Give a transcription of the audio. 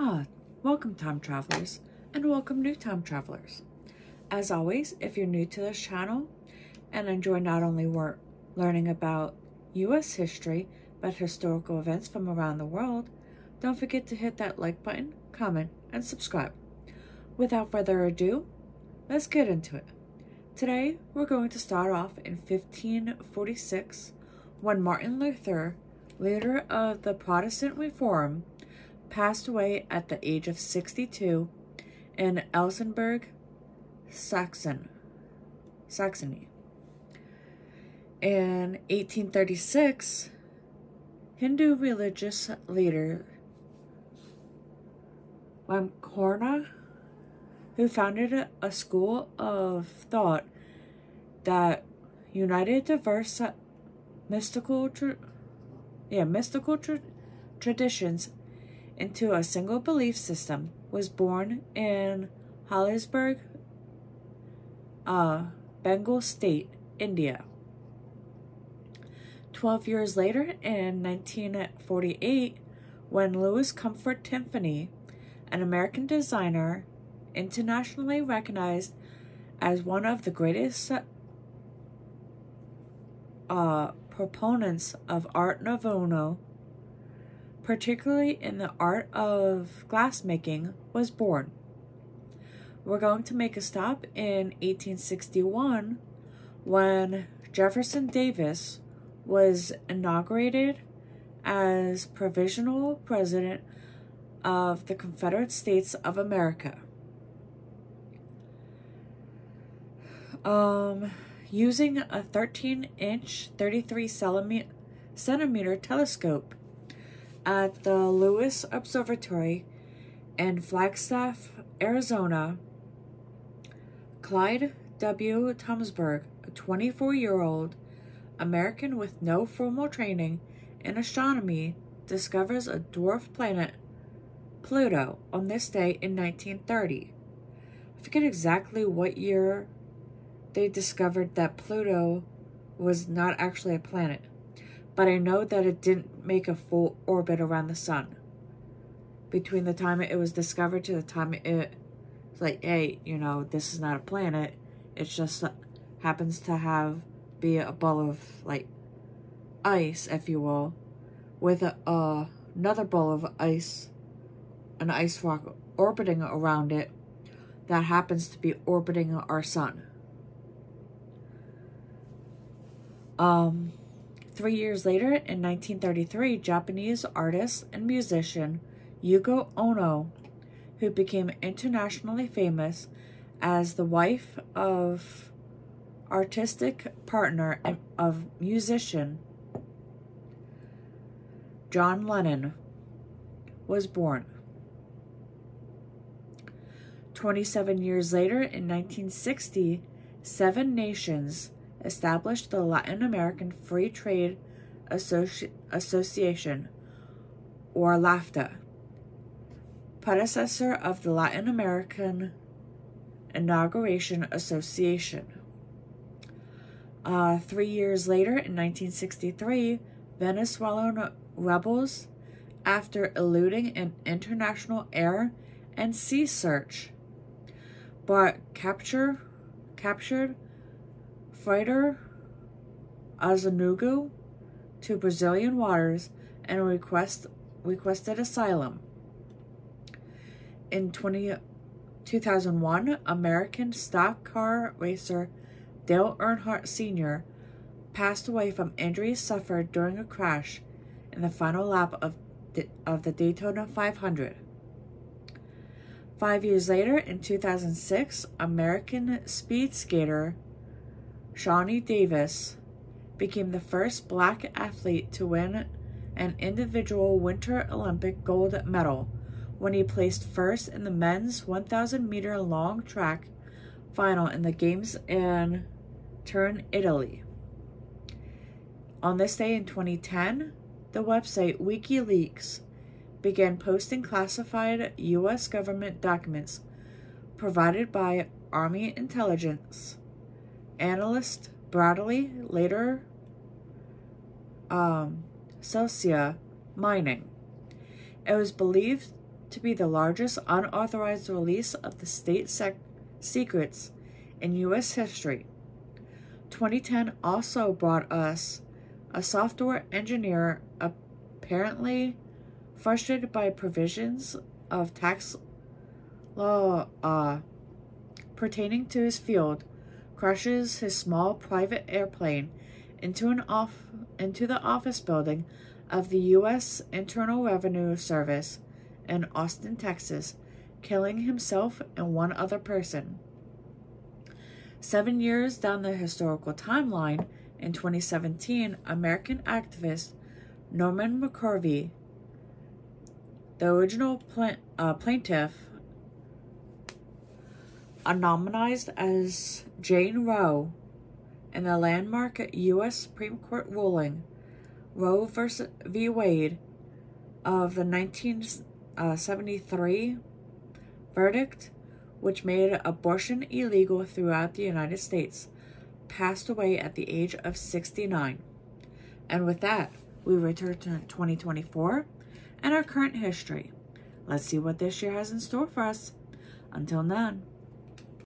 Ah, welcome time travelers, and welcome new time travelers. As always, if you're new to this channel and enjoy not only learning about U.S. history, but historical events from around the world, don't forget to hit that like button, comment, and subscribe. Without further ado, let's get into it. Today, we're going to start off in 1546, when Martin Luther, leader of the Protestant Reform, passed away at the age of 62 in Elsenburg, Saxony. In 1836, Hindu religious leader Ramkarna, who founded a school of thought that united diverse mystical traditions into a single belief system, was born in Halisburg, Bengal State, India. 12 years later, in 1948, when Louis Comfort Tiffany, an American designer internationally recognized as one of the greatest proponents of Art Nouveau, particularly in the art of glassmaking, was born. We're going to make a stop in 1861 when Jefferson Davis was inaugurated as provisional president of the Confederate States of America. Using a 13-inch, 33-centimeter telescope at the Lewis Observatory in Flagstaff, Arizona, Clyde W. Tomsburg, a 24-year-old American with no formal training in astronomy, discovers a dwarf planet, Pluto, on this day in 1930. I forget exactly what year they discovered that Pluto was not actually a planet, but I know that it didn't make a full orbit around the sun. Between the time it was discovered to the time it's like, hey, this is not a planet. It just happens to be a ball of, ice, if you will, with another ball of ice, an ice rock orbiting around it that happens to be orbiting our sun. 3 years later, in 1933, Japanese artist and musician Yoko Ono, who became internationally famous as the wife of artistic partner of musician John Lennon, was born. 27 years later, in 1960, 7 nations established the Latin American Free Trade Association, or LAFTA, predecessor of the Latin American Integration Association. 3 years later, in 1963, Venezuelan rebels, after eluding an international air and sea search, captured freighter Azanugu to Brazilian waters and requested asylum. In 2001, American stock car racer Dale Earnhardt Sr. passed away from injuries suffered during a crash in the final lap of the Daytona 500. 5 years later, in 2006, American speed skater Shawnee Davis became the first black athlete to win an individual Winter Olympic gold medal when he placed first in the men's 1,000-meter long track final in the Games in Turin, Italy. On this day in 2010, the website WikiLeaks began posting classified U.S. government documents provided by Army intelligence analyst Bradley, later Celsia Mining. It was believed to be the largest unauthorized release of the state secrets in U.S. history. 2010 also brought us a software engineer apparently frustrated by provisions of tax law pertaining to his field, crashes his small private airplane into the office building of the U.S. Internal Revenue Service in Austin, Texas, killing himself and one other person. 7 years down the historical timeline, in 2017, American activist Norman McCorvey, the original plaintiff, anonymized as Jane Roe, in the landmark U.S. Supreme Court ruling, Roe v. Wade, of the 1973 verdict, which made abortion illegal throughout the United States, passed away at the age of 69. And with that, we return to 2024 and our current history. Let's see what this year has in store for us. Until then.